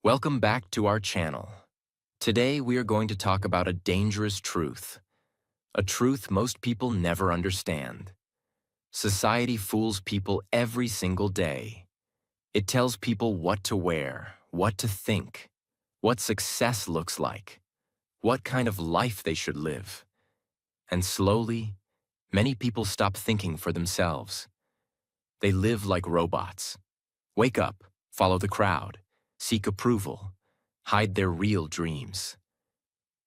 Welcome back to our channel. Today we are going to talk about a dangerous truth, a truth most people never understand. Society fools people every single day. It tells people what to wear, what to think, what success looks like, what kind of life they should live. And slowly, many people stop thinking for themselves. They live like robots. Wake up, follow the crowd, seek approval, hide their real dreams.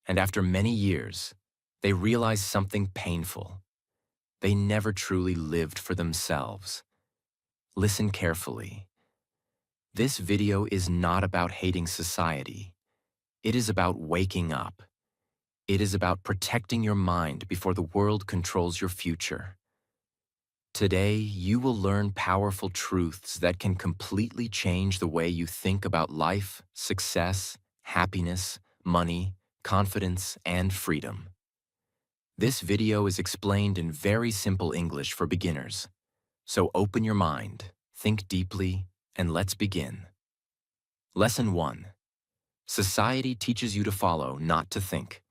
And after many years, they realize something painful. They never truly lived for themselves. Listen carefully. This video is not about hating society. It is about waking up. It is about protecting your mind before the world controls your future. Today, you will learn powerful truths that can completely change the way you think about life, success, happiness, money, confidence, and freedom. This video is explained in very simple English for beginners. So open your mind, think deeply, and let's begin. Lesson 1. Society teaches you to follow, not to think.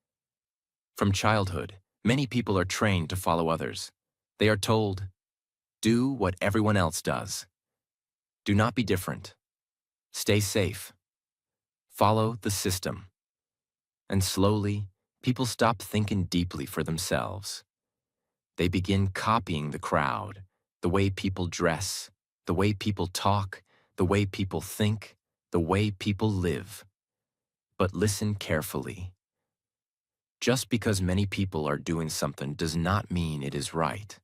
From childhood, many people are trained to follow others. They are told, do what everyone else does. Do not be different. Stay safe. Follow the system. And slowly, people stop thinking deeply for themselves. They begin copying the crowd, the way people dress, the way people talk, the way people think, the way people live. But listen carefully. Just because many people are doing something does not mean it is right.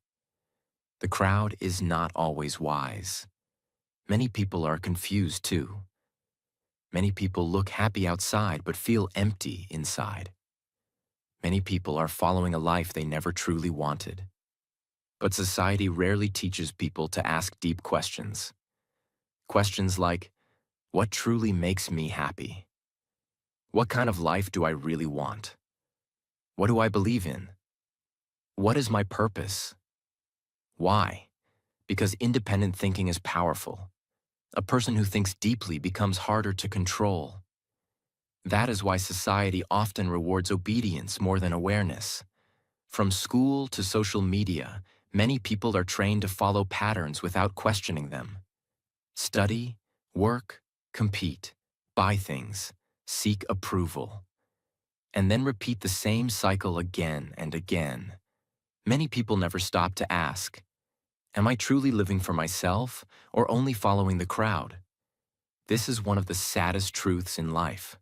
The crowd is not always wise. Many people are confused too. Many people look happy outside but feel empty inside. Many people are following a life they never truly wanted. But society rarely teaches people to ask deep questions. Questions like, what truly makes me happy? What kind of life do I really want? What do I believe in? What is my purpose? Why? Because independent thinking is powerful. A person who thinks deeply becomes harder to control. That is why society often rewards obedience more than awareness. From school to social media, many people are trained to follow patterns without questioning them. Study, work, compete, buy things, seek approval, and then repeat the same cycle again and again. Many people never stop to ask, am I truly living for myself or only following the crowd? This is one of the saddest truths in life.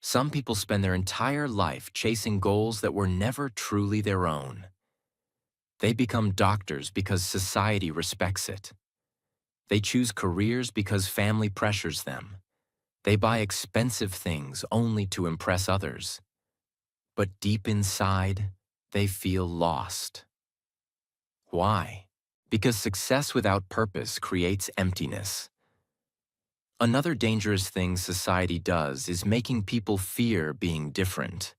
Some people spend their entire life chasing goals that were never truly their own. They become doctors because society respects it. They choose careers because family pressures them. They buy expensive things only to impress others. But deep inside, they feel lost. Why? Because success without purpose creates emptiness. Another dangerous thing society does is making people fear being different.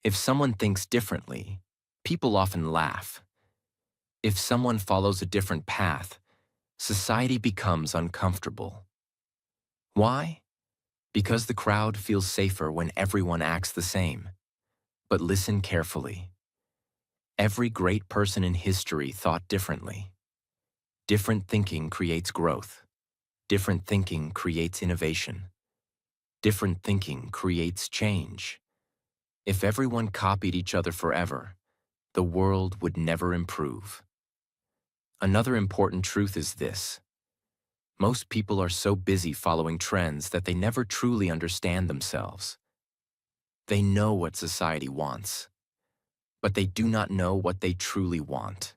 If someone thinks differently, people often laugh. If someone follows a different path, society becomes uncomfortable. Why? Because the crowd feels safer when everyone acts the same. But listen carefully. Every great person in history thought differently. Different thinking creates growth. Different thinking creates innovation. Different thinking creates change. If everyone copied each other forever, the world would never improve. Another important truth is this. Most people are so busy following trends that they never truly understand themselves. They know what society wants, but they do not know what they truly want.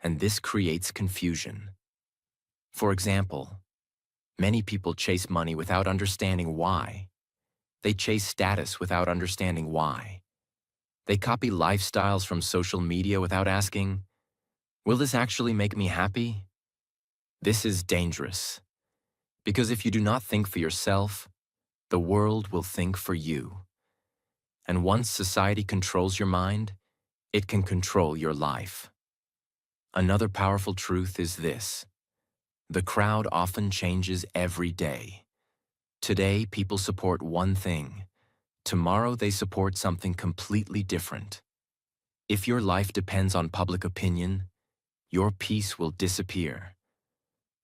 And this creates confusion. For example, many people chase money without understanding why. They chase status without understanding why. They copy lifestyles from social media without asking, will this actually make me happy? This is dangerous. Because if you do not think for yourself, the world will think for you. And once society controls your mind, it can control your life. Another powerful truth is this. The crowd often changes every day. Today, people support one thing. Tomorrow, they support something completely different. If your life depends on public opinion, your peace will disappear.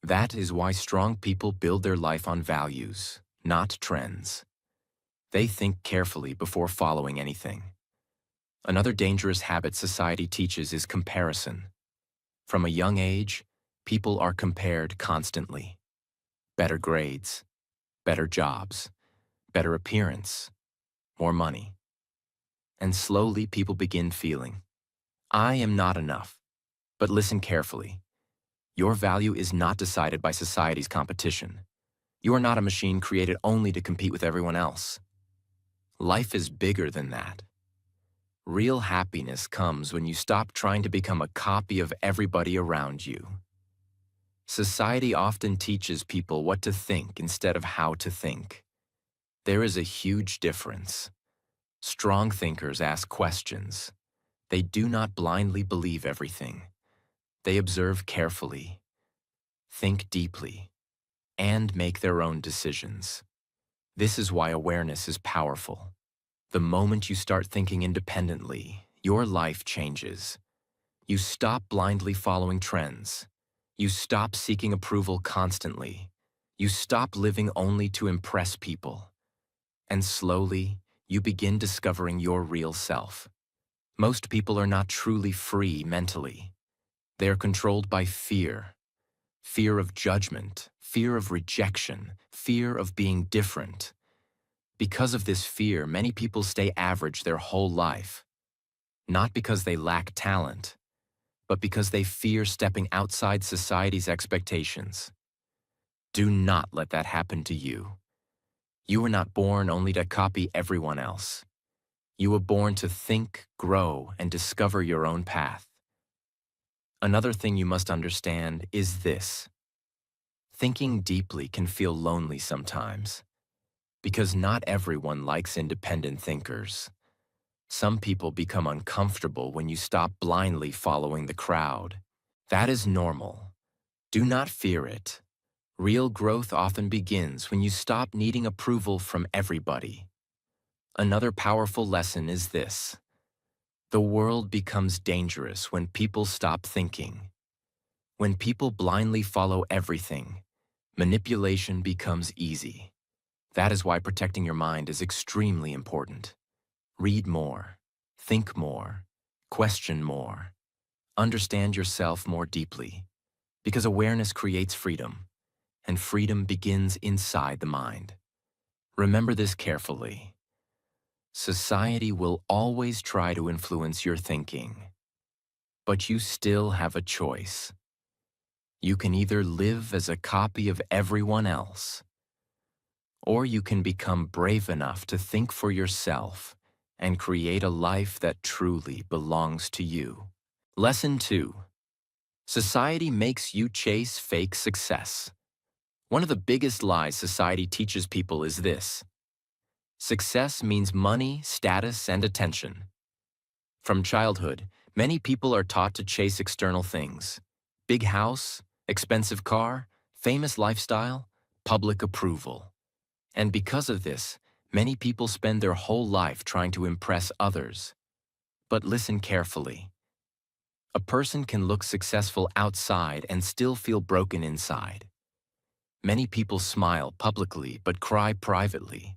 That is why strong people build their life on values, not trends. They think carefully before following anything. Another dangerous habit society teaches is comparison. From a young age, people are compared constantly. Better grades, better jobs, better appearance, more money. And slowly people begin feeling, I am not enough. But listen carefully. Your value is not decided by society's competition. You are not a machine created only to compete with everyone else. Life is bigger than that. Real happiness comes when you stop trying to become a copy of everybody around you. Society often teaches people what to think instead of how to think. There is a huge difference. Strong thinkers ask questions. They do not blindly believe everything. They observe carefully, think deeply, and make their own decisions. This is why awareness is powerful. The moment you start thinking independently, your life changes. You stop blindly following trends. You stop seeking approval constantly. You stop living only to impress people. And slowly, you begin discovering your real self. Most people are not truly free mentally. They are controlled by fear. Fear of judgment, fear of rejection, fear of being different. Because of this fear, many people stay average their whole life. Not because they lack talent, but because they fear stepping outside society's expectations. Do not let that happen to you. You were not born only to copy everyone else. You were born to think, grow, and discover your own path. Another thing you must understand is this. Thinking deeply can feel lonely sometimes, because not everyone likes independent thinkers. Some people become uncomfortable when you stop blindly following the crowd. That is normal. Do not fear it. Real growth often begins when you stop needing approval from everybody. Another powerful lesson is this. The world becomes dangerous when people stop thinking. When people blindly follow everything, manipulation becomes easy. That is why protecting your mind is extremely important. Read more, think more, question more, understand yourself more deeply, because awareness creates freedom, and freedom begins inside the mind. Remember this carefully. Society will always try to influence your thinking, but you still have a choice. You can either live as a copy of everyone else, or you can become brave enough to think for yourself and create a life that truly belongs to you. Lesson 2. Society makes you chase fake success. One of the biggest lies society teaches people is this. Success means money, status, and attention. From childhood, many people are taught to chase external things. Big house, expensive car, famous lifestyle, public approval. And because of this, many people spend their whole life trying to impress others. But listen carefully. A person can look successful outside and still feel broken inside. Many people smile publicly but cry privately.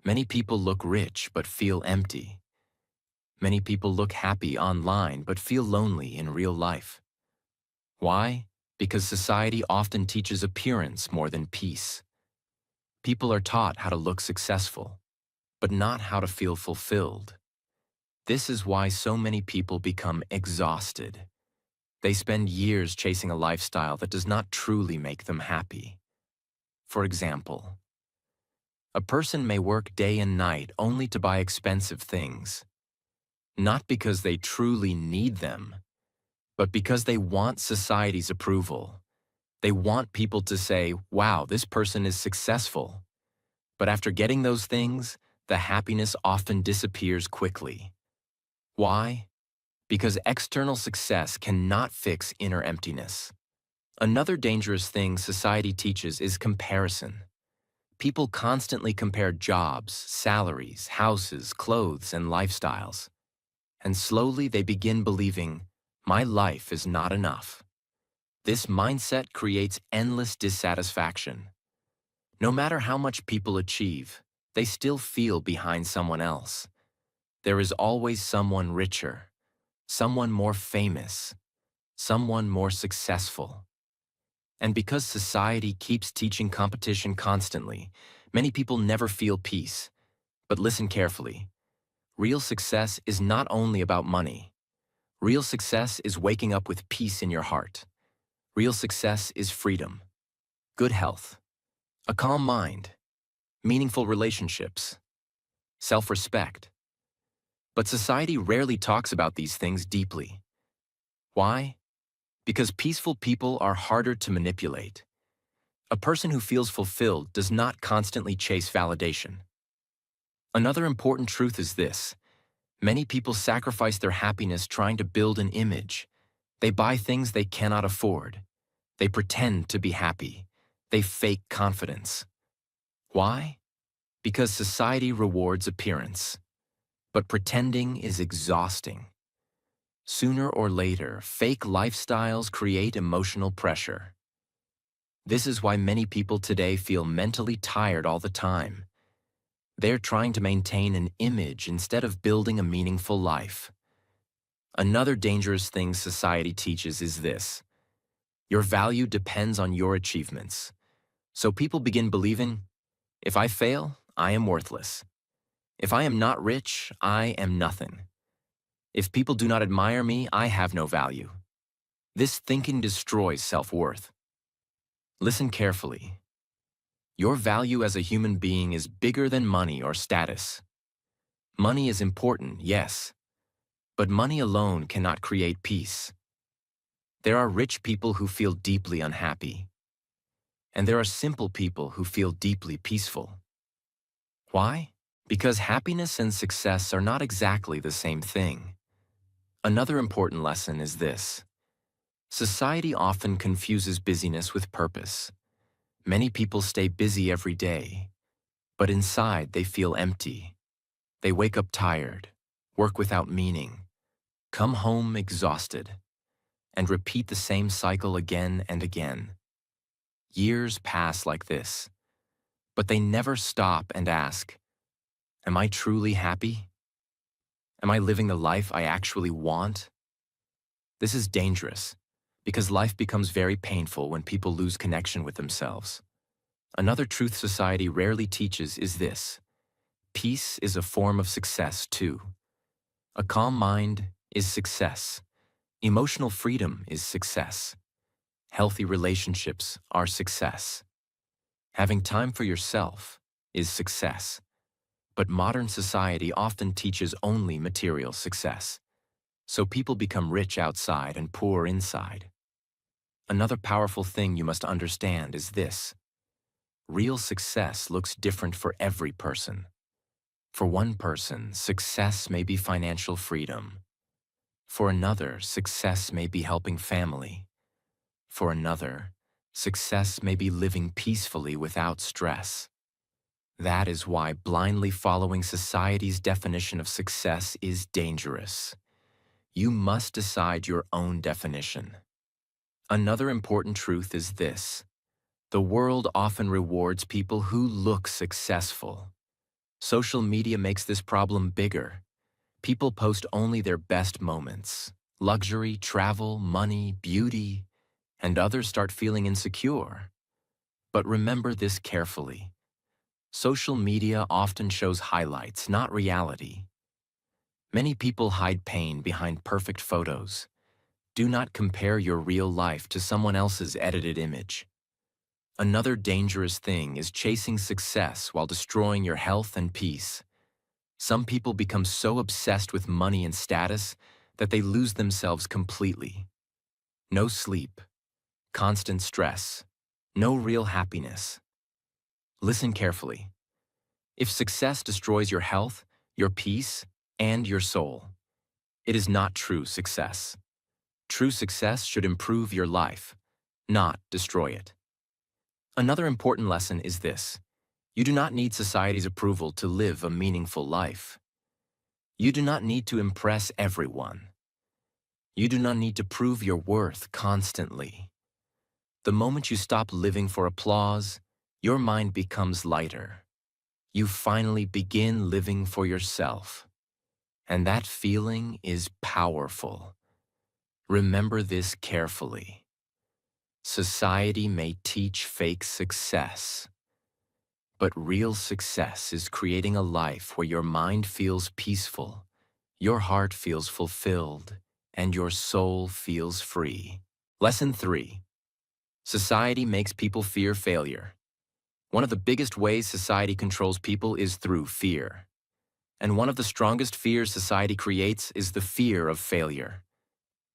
Many people look rich but feel empty. Many people look happy online but feel lonely in real life. Why? Because society often teaches appearance more than peace. People are taught how to look successful, but not how to feel fulfilled. This is why so many people become exhausted. They spend years chasing a lifestyle that does not truly make them happy. For example, a person may work day and night only to buy expensive things, not because they truly need them, but because they want society's approval. They want people to say, wow, this person is successful. But after getting those things, the happiness often disappears quickly. Why? Because external success cannot fix inner emptiness. Another dangerous thing society teaches is comparison. People constantly compare jobs, salaries, houses, clothes, and lifestyles. And slowly they begin believing, my life is not enough. This mindset creates endless dissatisfaction. No matter how much people achieve, they still feel behind someone else. There is always someone richer, someone more famous, someone more successful. And because society keeps teaching competition constantly, many people never feel peace. But listen carefully. Real success is not only about money. Real success is waking up with peace in your heart. Real success is freedom, good health, a calm mind, meaningful relationships, self-respect. But society rarely talks about these things deeply. Why? Because peaceful people are harder to manipulate. A person who feels fulfilled does not constantly chase validation. Another important truth is this. Many people sacrifice their happiness trying to build an image. They buy things they cannot afford. They pretend to be happy. They fake confidence. Why? Because society rewards appearance. But pretending is exhausting. Sooner or later, fake lifestyles create emotional pressure. This is why many people today feel mentally tired all the time. They're trying to maintain an image instead of building a meaningful life. Another dangerous thing society teaches is this. Your value depends on your achievements. So people begin believing, if I fail, I am worthless. If I am not rich, I am nothing. If people do not admire me, I have no value. This thinking destroys self-worth. Listen carefully. Your value as a human being is bigger than money or status. Money is important, yes, but money alone cannot create peace. There are rich people who feel deeply unhappy, and there are simple people who feel deeply peaceful. Why? Because happiness and success are not exactly the same thing. Another important lesson is this. Society often confuses busyness with purpose. Many people stay busy every day, but inside they feel empty. They wake up tired, work without meaning, come home exhausted, and repeat the same cycle again and again. Years pass like this, but they never stop and ask, am I truly happy? Am I living the life I actually want? This is dangerous, because life becomes very painful when people lose connection with themselves. Another truth society rarely teaches is this. Peace is a form of success too. A calm mind is success. Emotional freedom is success. Healthy relationships are success. Having time for yourself is success. But modern society often teaches only material success. So people become rich outside and poor inside. Another powerful thing you must understand is this. Real success looks different for every person. For one person, success may be financial freedom. For another, success may be helping family. For another, success may be living peacefully without stress. That is why blindly following society's definition of success is dangerous. You must decide your own definition. Another important truth is this. The world often rewards people who look successful. Social media makes this problem bigger. People post only their best moments. Luxury, travel, money, beauty, and others start feeling insecure. But remember this carefully. Social media often shows highlights, not reality. Many people hide pain behind perfect photos. Do not compare your real life to someone else's edited image. Another dangerous thing is chasing success while destroying your health and peace. Some people become so obsessed with money and status that they lose themselves completely. No sleep, constant stress, no real happiness. Listen carefully. If success destroys your health, your peace, and your soul, it is not true success. True success should improve your life, not destroy it. Another important lesson is this. You do not need society's approval to live a meaningful life. You do not need to impress everyone. You do not need to prove your worth constantly. The moment you stop living for applause, your mind becomes lighter. You finally begin living for yourself. And that feeling is powerful. Remember this carefully. Society may teach fake success, but real success is creating a life where your mind feels peaceful, your heart feels fulfilled, and your soul feels free. Lesson 3. Society makes people fear failure. One of the biggest ways society controls people is through fear. And one of the strongest fears society creates is the fear of failure.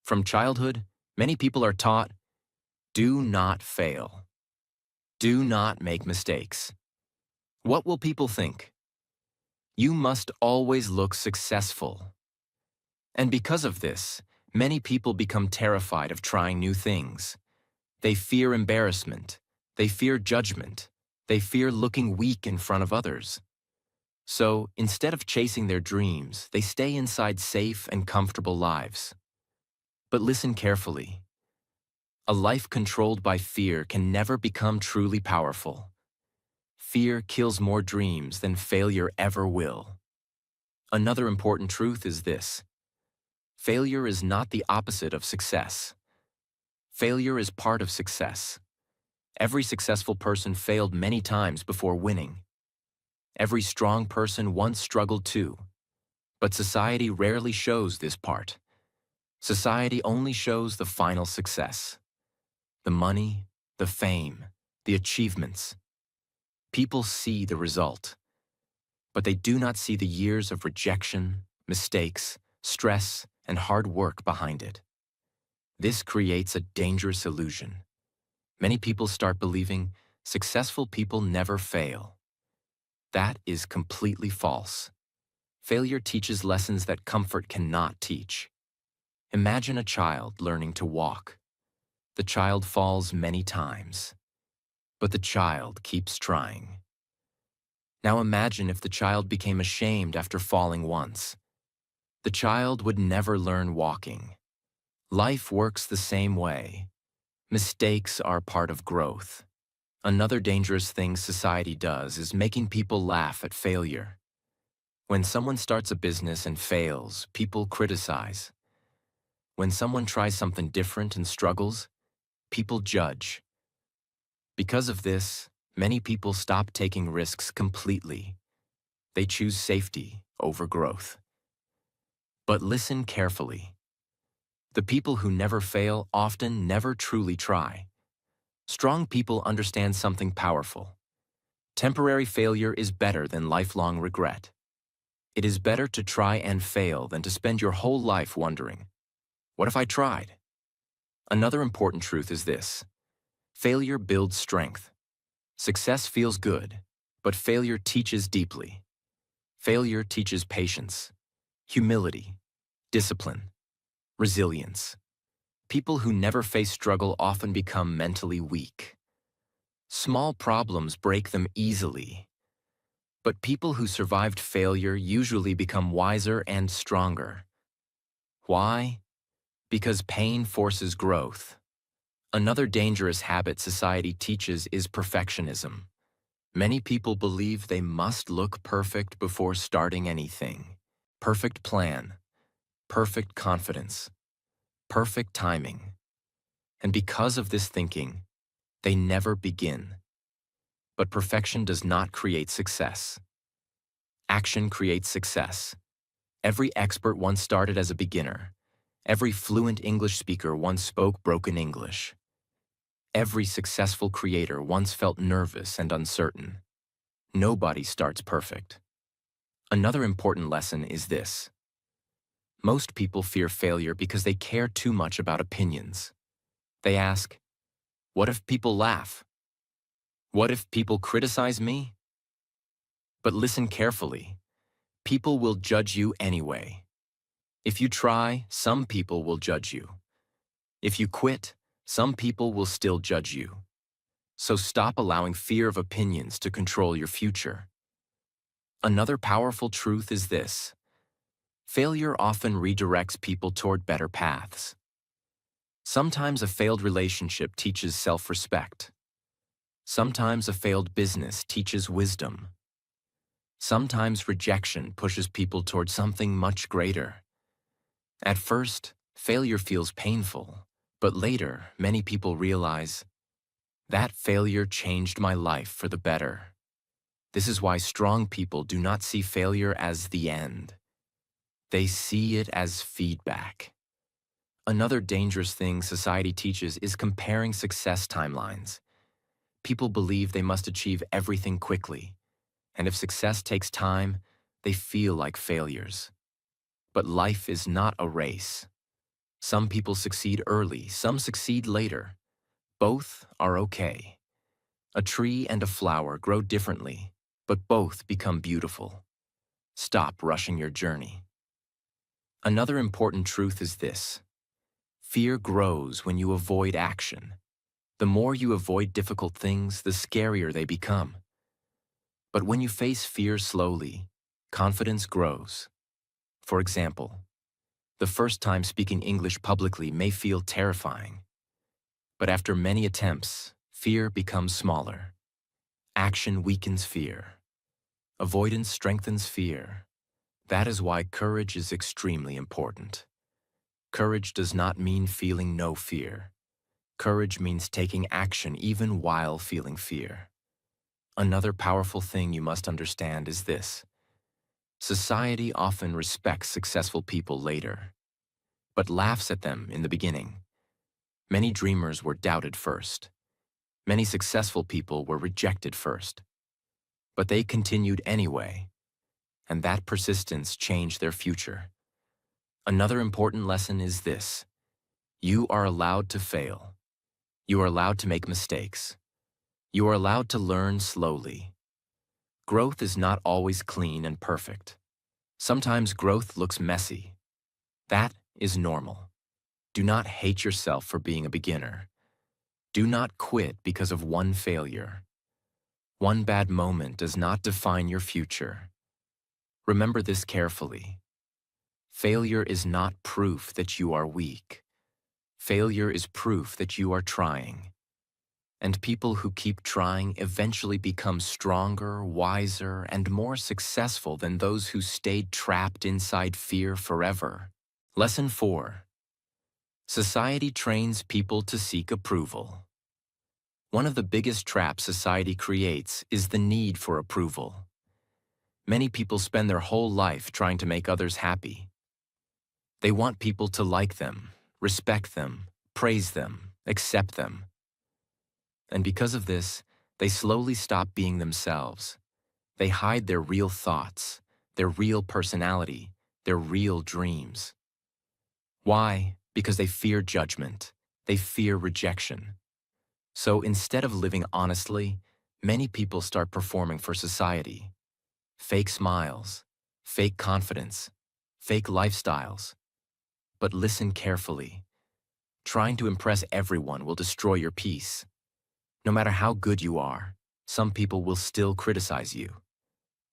From childhood, many people are taught, do not fail. Do not make mistakes. What will people think? You must always look successful. And because of this, many people become terrified of trying new things. They fear embarrassment. They fear judgment. They fear looking weak in front of others. So, instead of chasing their dreams, they stay inside safe and comfortable lives. But listen carefully. A life controlled by fear can never become truly powerful. Fear kills more dreams than failure ever will. Another important truth is this. Failure is not the opposite of success. Failure is part of success. Every successful person failed many times before winning. Every strong person once struggled too. But society rarely shows this part. Society only shows the final success. The money, the fame, the achievements. People see the result, but they do not see the years of rejection, mistakes, stress, and hard work behind it. This creates a dangerous illusion. Many people start believing successful people never fail. That is completely false. Failure teaches lessons that comfort cannot teach. Imagine a child learning to walk. The child falls many times, but the child keeps trying. Now imagine if the child became ashamed after falling once. The child would never learn walking. Life works the same way. Mistakes are part of growth. Another dangerous thing society does is making people laugh at failure. When someone starts a business and fails, people criticize. When someone tries something different and struggles, people judge. Because of this, many people stop taking risks completely. They choose safety over growth. But listen carefully. The people who never fail often never truly try. Strong people understand something powerful. Temporary failure is better than lifelong regret. It is better to try and fail than to spend your whole life wondering, what if I tried? Another important truth is this. Failure builds strength. Success feels good, but failure teaches deeply. Failure teaches patience, humility, discipline, resilience. People who never face struggle often become mentally weak. Small problems break them easily. But people who survived failure usually become wiser and stronger. Why? Because pain forces growth. Another dangerous habit society teaches is perfectionism. Many people believe they must look perfect before starting anything. Perfect plan, perfect confidence, perfect timing. And because of this thinking, they never begin. But perfection does not create success. Action creates success. Every expert once started as a beginner. Every fluent English speaker once spoke broken English. Every successful creator once felt nervous and uncertain. Nobody starts perfect. Another important lesson is this. Most people fear failure because they care too much about opinions. They ask, what if people laugh? What if people criticize me? But listen carefully. People will judge you anyway. If you try, some people will judge you. If you quit, some people will still judge you. So stop allowing fear of opinions to control your future. Another powerful truth is this: failure often redirects people toward better paths. Sometimes a failed relationship teaches self-respect. Sometimes a failed business teaches wisdom. Sometimes rejection pushes people toward something much greater. At first, failure feels painful, but later, many people realize, that failure changed my life for the better. This is why strong people do not see failure as the end. They see it as feedback. Another dangerous thing society teaches is comparing success timelines. People believe they must achieve everything quickly, and if success takes time, they feel like failures. But life is not a race. Some people succeed early, some succeed later. Both are okay. A tree and a flower grow differently, but both become beautiful. Stop rushing your journey. Another important truth is this: fear grows when you avoid action. The more you avoid difficult things, the scarier they become. But when you face fear slowly, confidence grows. For example, the first time speaking English publicly may feel terrifying. But after many attempts, fear becomes smaller. Action weakens fear. Avoidance strengthens fear. That is why courage is extremely important. Courage does not mean feeling no fear. Courage means taking action even while feeling fear. Another powerful thing you must understand is this: society often respects successful people later, but laughs at them in the beginning. Many dreamers were doubted first. Many successful people were rejected first. But they continued anyway, and that persistence changed their future. Another important lesson is this: you are allowed to fail. You are allowed to make mistakes. You are allowed to learn slowly. Growth is not always clean and perfect. Sometimes growth looks messy. That is normal. Do not hate yourself for being a beginner. Do not quit because of one failure. One bad moment does not define your future. Remember this carefully. Failure is not proof that you are weak. Failure is proof that you are trying. And people who keep trying eventually become stronger, wiser, and more successful than those who stayed trapped inside fear forever. Lesson 4. Society trains people to seek approval. One of the biggest traps society creates is the need for approval. Many people spend their whole life trying to make others happy. They want people to like them, respect them, praise them, accept them. And because of this, they slowly stop being themselves. They hide their real thoughts, their real personality, their real dreams. Why? Because they fear judgment. They fear rejection. So instead of living honestly, many people start performing for society. Fake smiles, fake confidence, fake lifestyles. But listen carefully. Trying to impress everyone will destroy your peace. No matter how good you are, some people will still criticize you.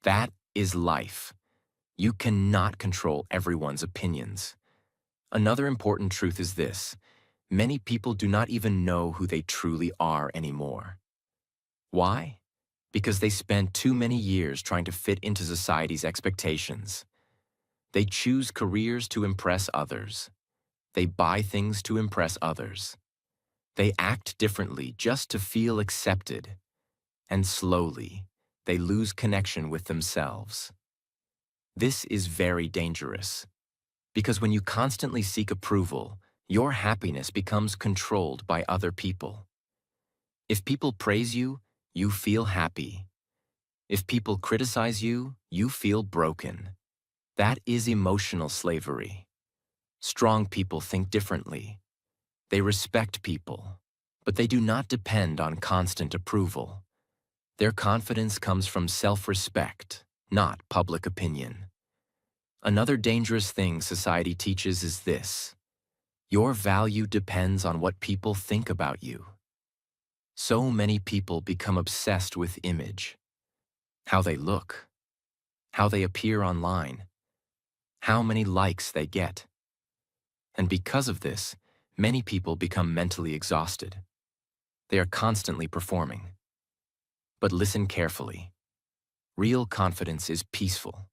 That is life. You cannot control everyone's opinions. Another important truth is this: many people do not even know who they truly are anymore. Why? Because they spent too many years trying to fit into society's expectations. They choose careers to impress others. They buy things to impress others. They act differently just to feel accepted. And slowly, they lose connection with themselves. This is very dangerous, because when you constantly seek approval, your happiness becomes controlled by other people. If people praise you, you feel happy. If people criticize you, you feel broken. That is emotional slavery. Strong people think differently. They respect people, but they do not depend on constant approval. Their confidence comes from self-respect, not public opinion. Another dangerous thing society teaches is this: your value depends on what people think about you. So many people become obsessed with image, how they look, how they appear online, how many likes they get. And because of this, many people become mentally exhausted. They are constantly performing. But listen carefully. Real confidence is peaceful.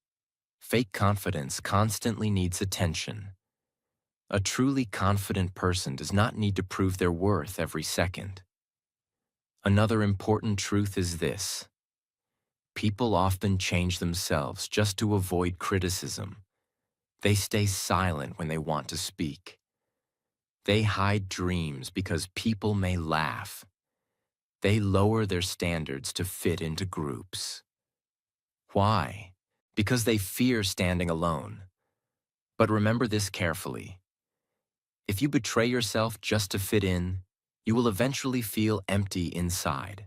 Fake confidence constantly needs attention. A truly confident person does not need to prove their worth every second. Another important truth is this. People often change themselves just to avoid criticism. They stay silent when they want to speak. They hide dreams because people may laugh. They lower their standards to fit into groups. Why? Because they fear standing alone. But remember this carefully. If you betray yourself just to fit in, you will eventually feel empty inside.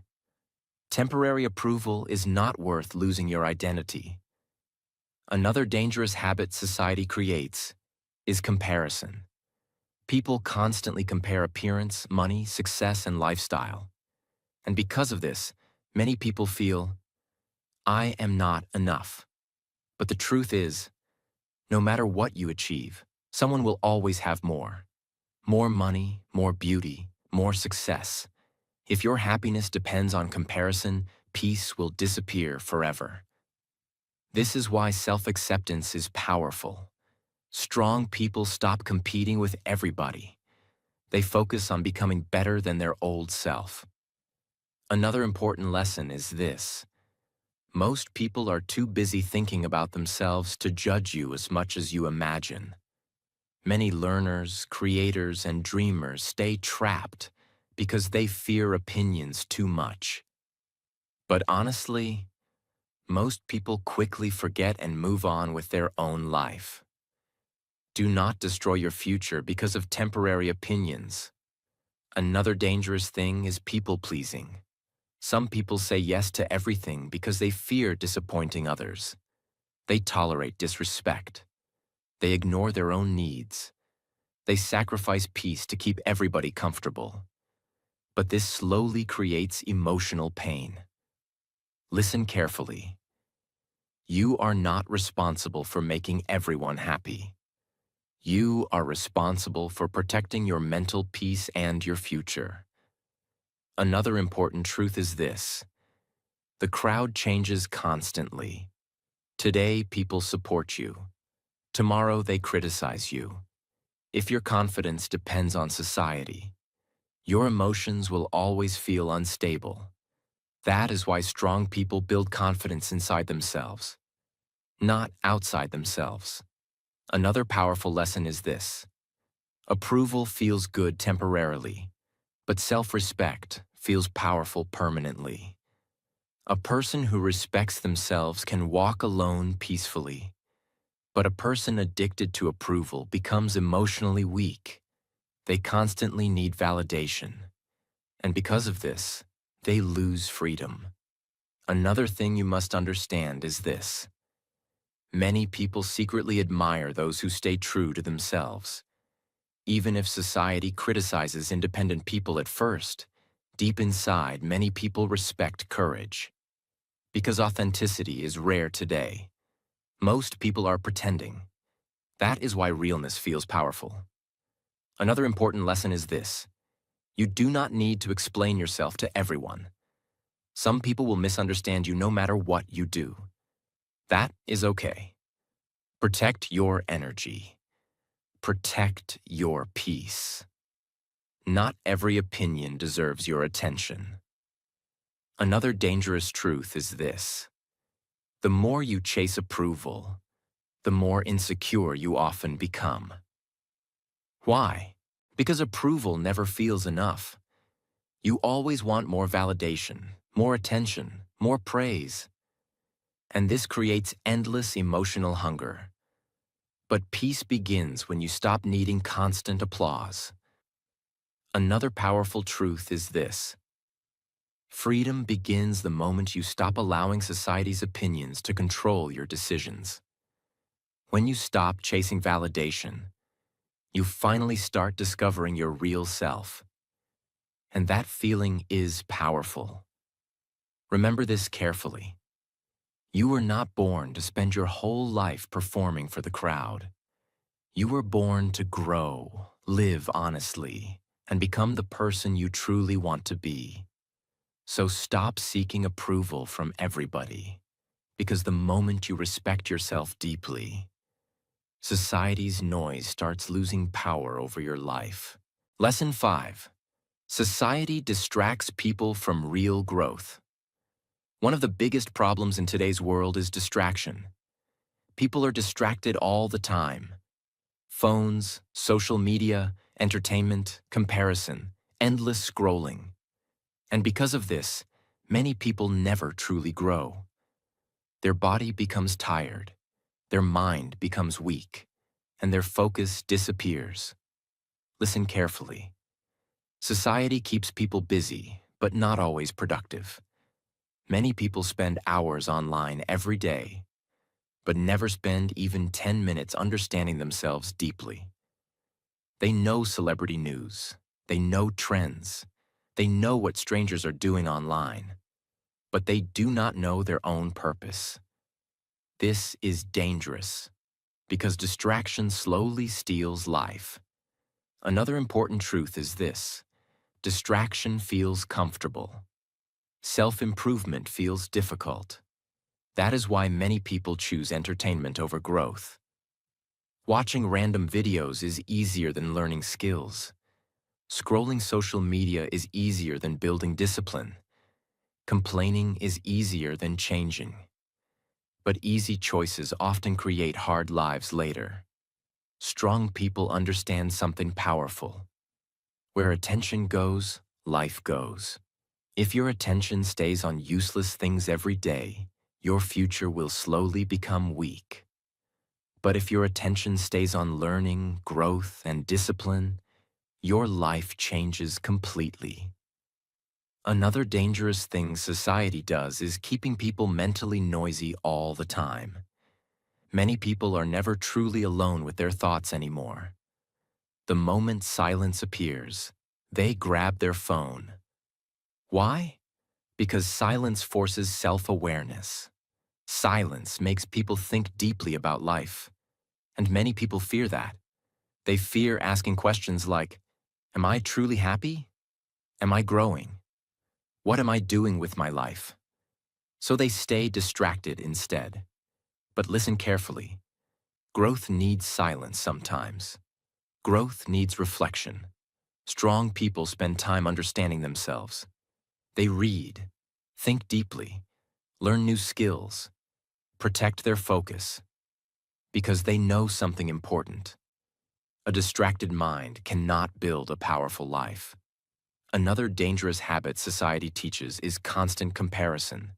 Temporary approval is not worth losing your identity. Another dangerous habit society creates is comparison. People constantly compare appearance, money, success, and lifestyle. And because of this, many people feel, I am not enough. But the truth is, no matter what you achieve, someone will always have more. More money, more beauty, more success. If your happiness depends on comparison, peace will disappear forever. This is why self-acceptance is powerful. Strong people stop competing with everybody. They focus on becoming better than their old self. Another important lesson is this. Most people are too busy thinking about themselves to judge you as much as you imagine. Many learners, creators, and dreamers stay trapped because they fear opinions too much. But honestly, most people quickly forget and move on with their own life. Do not destroy your future because of temporary opinions. Another dangerous thing is people-pleasing. Some people say yes to everything because they fear disappointing others. They tolerate disrespect. They ignore their own needs. They sacrifice peace to keep everybody comfortable. But this slowly creates emotional pain. Listen carefully. You are not responsible for making everyone happy. You are responsible for protecting your mental peace and your future. Another important truth is this. The crowd changes constantly. Today, people support you. Tomorrow, they criticize you. If your confidence depends on society, your emotions will always feel unstable. That is why strong people build confidence inside themselves, not outside themselves. Another powerful lesson is this. Approval feels good temporarily, but self-respect feels powerful permanently. A person who respects themselves can walk alone peacefully, but a person addicted to approval becomes emotionally weak. They constantly need validation, and because of this, they lose freedom. Another thing you must understand is this. Many people secretly admire those who stay true to themselves. Even if society criticizes independent people at first, deep inside, many people respect courage. Because authenticity is rare today, most people are pretending. That is why realness feels powerful. Another important lesson is this. You do not need to explain yourself to everyone. Some people will misunderstand you no matter what you do. That is okay. Protect your energy. Protect your peace. Not every opinion deserves your attention. Another dangerous truth is this. The more you chase approval, the more insecure you often become. Why? Because approval never feels enough. You always want more validation, more attention, more praise. And this creates endless emotional hunger. But peace begins when you stop needing constant applause. Another powerful truth is this. Freedom begins the moment you stop allowing society's opinions to control your decisions. When you stop chasing validation, you finally start discovering your real self. And that feeling is powerful. Remember this carefully. You were not born to spend your whole life performing for the crowd. You were born to grow, live honestly, and become the person you truly want to be. So stop seeking approval from everybody, because the moment you respect yourself deeply, society's noise starts losing power over your life. Lesson 5. Society distracts people from real growth. One of the biggest problems in today's world is distraction. People are distracted all the time. Phones, social media, entertainment, comparison, endless scrolling. And because of this, many people never truly grow. Their body becomes tired, their mind becomes weak, and their focus disappears. Listen carefully. Society keeps people busy, but not always productive. Many people spend hours online every day, but never spend even 10 minutes understanding themselves deeply. They know celebrity news, they know trends, they know what strangers are doing online, but they do not know their own purpose. This is dangerous, because distraction slowly steals life. Another important truth is this: distraction feels comfortable. Self-improvement feels difficult. That is why many people choose entertainment over growth. Watching random videos is easier than learning skills. Scrolling social media is easier than building discipline. Complaining is easier than changing. But easy choices often create hard lives later. Strong people understand something powerful. Where attention goes, life goes. If your attention stays on useless things every day, your future will slowly become weak. But if your attention stays on learning, growth, and discipline, your life changes completely. Another dangerous thing society does is keeping people mentally noisy all the time. Many people are never truly alone with their thoughts anymore. The moment silence appears, they grab their phone. Why? Because silence forces self-awareness. Silence makes people think deeply about life. And many people fear that. They fear asking questions like, am I truly happy? Am I growing? What am I doing with my life? So they stay distracted instead. But listen carefully. Growth needs silence sometimes. Growth needs reflection. Strong people spend time understanding themselves. They read, think deeply, learn new skills, protect their focus, because they know something important. A distracted mind cannot build a powerful life. Another dangerous habit society teaches is constant comparison.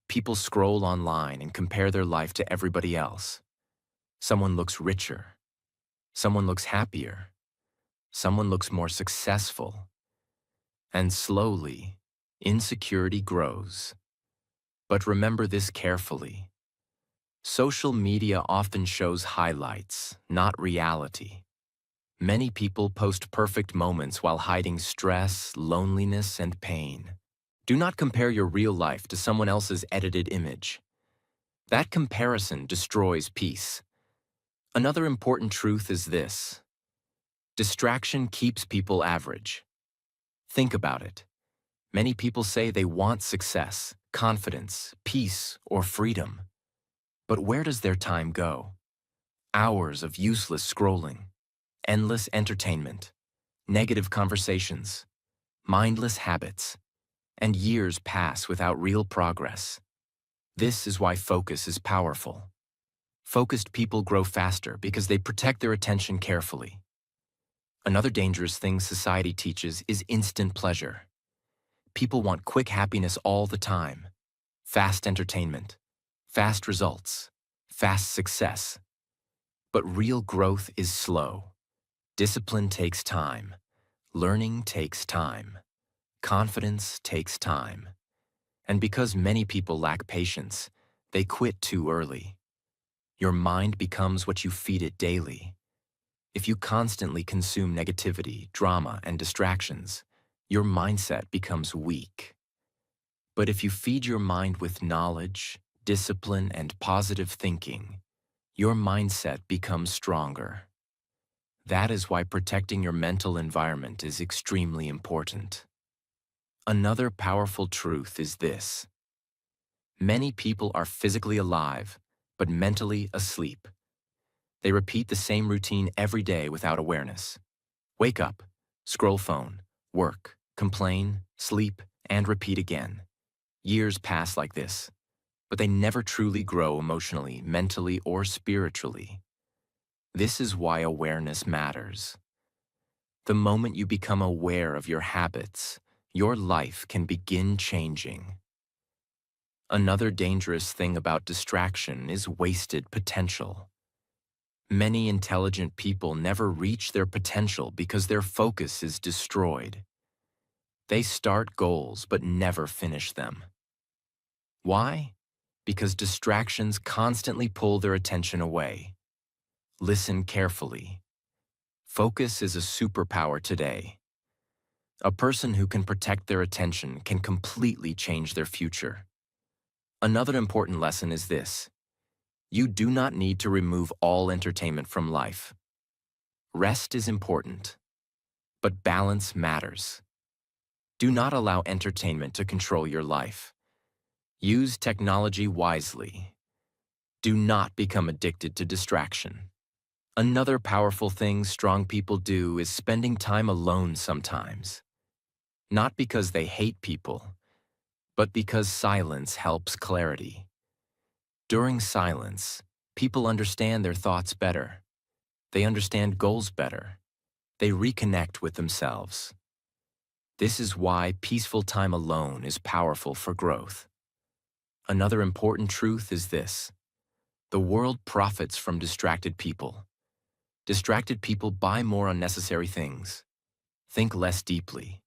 People scroll online and compare their life to everybody else. Someone looks richer. Someone looks happier. Someone looks more successful. And slowly, insecurity grows. But remember this carefully. Social media often shows highlights, not reality. Many people post perfect moments while hiding stress, loneliness, and pain. Do not compare your real life to someone else's edited image. That comparison destroys peace. Another important truth is this: distraction keeps people average. Think about it. Many people say they want success, confidence, peace, or freedom. But where does their time go? Hours of useless scrolling, endless entertainment, negative conversations, mindless habits, and years pass without real progress. This is why focus is powerful. Focused people grow faster because they protect their attention carefully. Another dangerous thing society teaches is instant pleasure. People want quick happiness all the time. Fast entertainment, fast results, fast success. But real growth is slow. Discipline takes time. Learning takes time. Confidence takes time. And because many people lack patience, they quit too early. Your mind becomes what you feed it daily. If you constantly consume negativity, drama, and distractions, your mindset becomes weak. But if you feed your mind with knowledge, discipline, and positive thinking, your mindset becomes stronger. That is why protecting your mental environment is extremely important. Another powerful truth is this: many people are physically alive, but mentally asleep. They repeat the same routine every day without awareness. Wake up, scroll phone, work, complain, sleep, and repeat again. Years pass like this, but they never truly grow emotionally, mentally, or spiritually. This is why awareness matters. The moment you become aware of your habits, your life can begin changing. Another dangerous thing about distraction is wasted potential. Many intelligent people never reach their potential because their focus is destroyed. They start goals but never finish them. Why? Because distractions constantly pull their attention away. Listen carefully. Focus is a superpower today. A person who can protect their attention can completely change their future. Another important lesson is this: you do not need to remove all entertainment from life. Rest is important, but balance matters. Do not allow entertainment to control your life. Use technology wisely. Do not become addicted to distraction. Another powerful thing strong people do is spending time alone sometimes. Not because they hate people, but because silence helps clarity. During silence, people understand their thoughts better. They understand goals better. They reconnect with themselves. This is why peaceful time alone is powerful for growth. Another important truth is this: the world profits from distracted people. Distracted people buy more unnecessary things, think less deeply,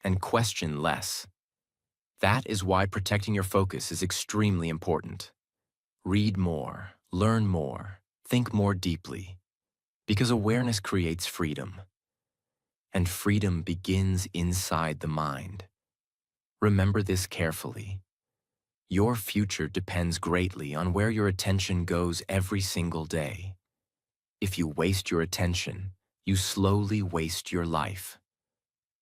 and question less. That is why protecting your focus is extremely important. Read more, learn more, think more deeply, because awareness creates freedom. And freedom begins inside the mind. Remember this carefully. Your future depends greatly on where your attention goes every single day. If you waste your attention, you slowly waste your life.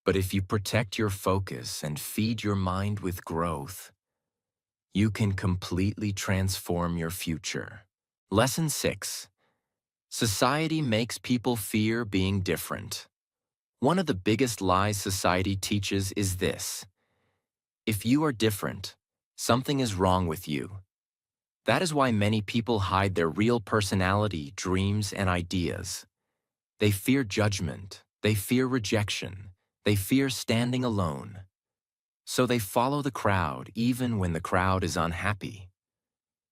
But if you protect your focus and feed your mind with growth, you can completely transform your future. Lesson 6. Society makes people fear being different. One of the biggest lies society teaches is this: if you are different, something is wrong with you. That is why many people hide their real personality, dreams, and ideas. They fear judgment, they fear rejection, they fear standing alone. So they follow the crowd even when the crowd is unhappy.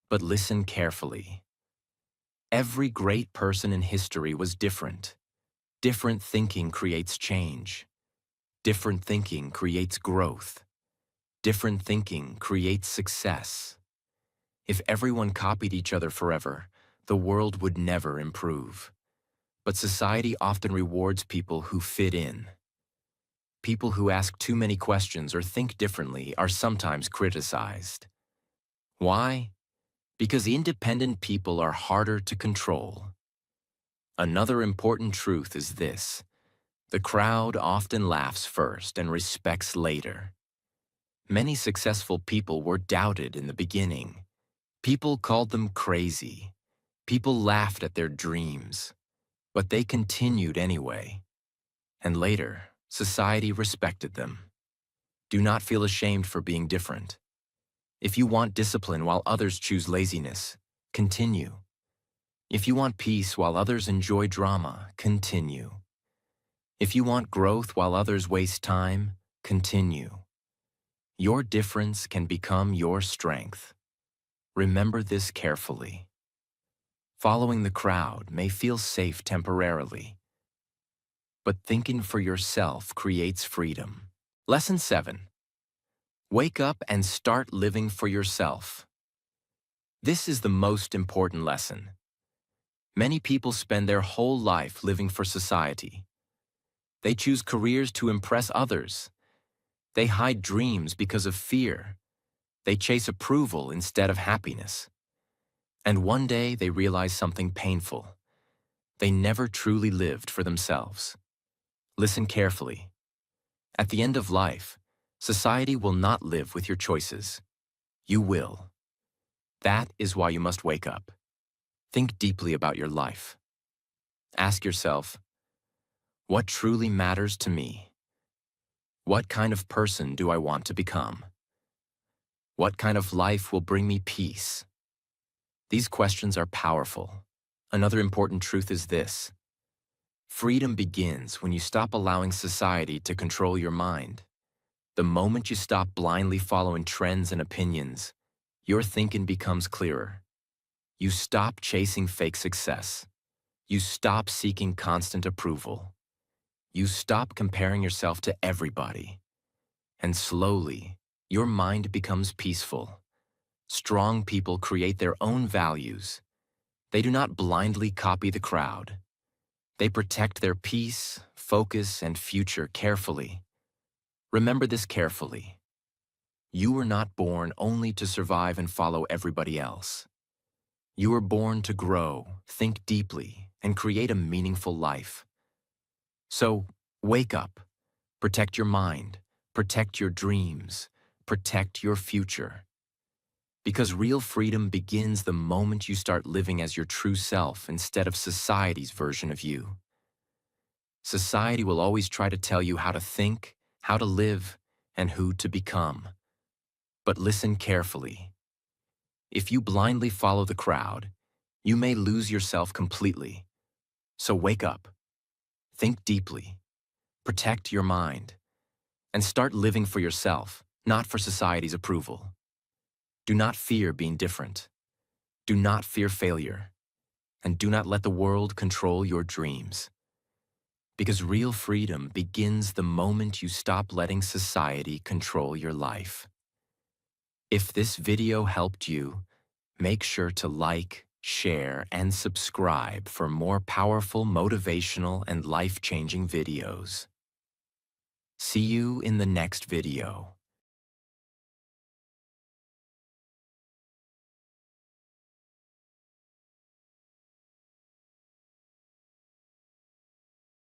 But listen carefully. Every great person in history was different. Different thinking creates change. Different thinking creates growth. Different thinking creates success. If everyone copied each other forever, the world would never improve. But society often rewards people who fit in. People who ask too many questions or think differently are sometimes criticized. Why? Because independent people are harder to control. Another important truth is this: the crowd often laughs first and respects later. Many successful people were doubted in the beginning. People called them crazy. People laughed at their dreams. But they continued anyway. And later, society respected them. Do not feel ashamed for being different. If you want discipline while others choose laziness, continue. If you want peace while others enjoy drama, continue. If you want growth while others waste time, continue. Your difference can become your strength. Remember this carefully. Following the crowd may feel safe temporarily, but thinking for yourself creates freedom. Lesson 7. Wake up and start living for yourself. This is the most important lesson. Many people spend their whole life living for society. They choose careers to impress others. They hide dreams because of fear. They chase approval instead of happiness. And one day they realize something painful. They never truly lived for themselves. Listen carefully. At the end of life, society will not live with your choices. You will. That is why you must wake up. Think deeply about your life. Ask yourself, what truly matters to me? What kind of person do I want to become? What kind of life will bring me peace? These questions are powerful. Another important truth is this: freedom begins when you stop allowing society to control your mind. The moment you stop blindly following trends and opinions, your thinking becomes clearer. You stop chasing fake success. You stop seeking constant approval. You stop comparing yourself to everybody. And slowly, your mind becomes peaceful. Strong people create their own values. They do not blindly copy the crowd. They protect their peace, focus, and future carefully. Remember this carefully. You were not born only to survive and follow everybody else. You were born to grow, think deeply, and create a meaningful life. So, wake up. Protect your mind. Protect your dreams. Protect your future. Because real freedom begins the moment you start living as your true self instead of society's version of you. Society will always try to tell you how to think, how to live, and who to become. But listen carefully. If you blindly follow the crowd, you may lose yourself completely. So wake up, think deeply, protect your mind, and start living for yourself, not for society's approval. Do not fear being different. Do not fear failure. And do not let the world control your dreams. Because real freedom begins the moment you stop letting society control your life. If this video helped you, make sure to like, share, and subscribe for more powerful, motivational, and life-changing videos. See you in the next video.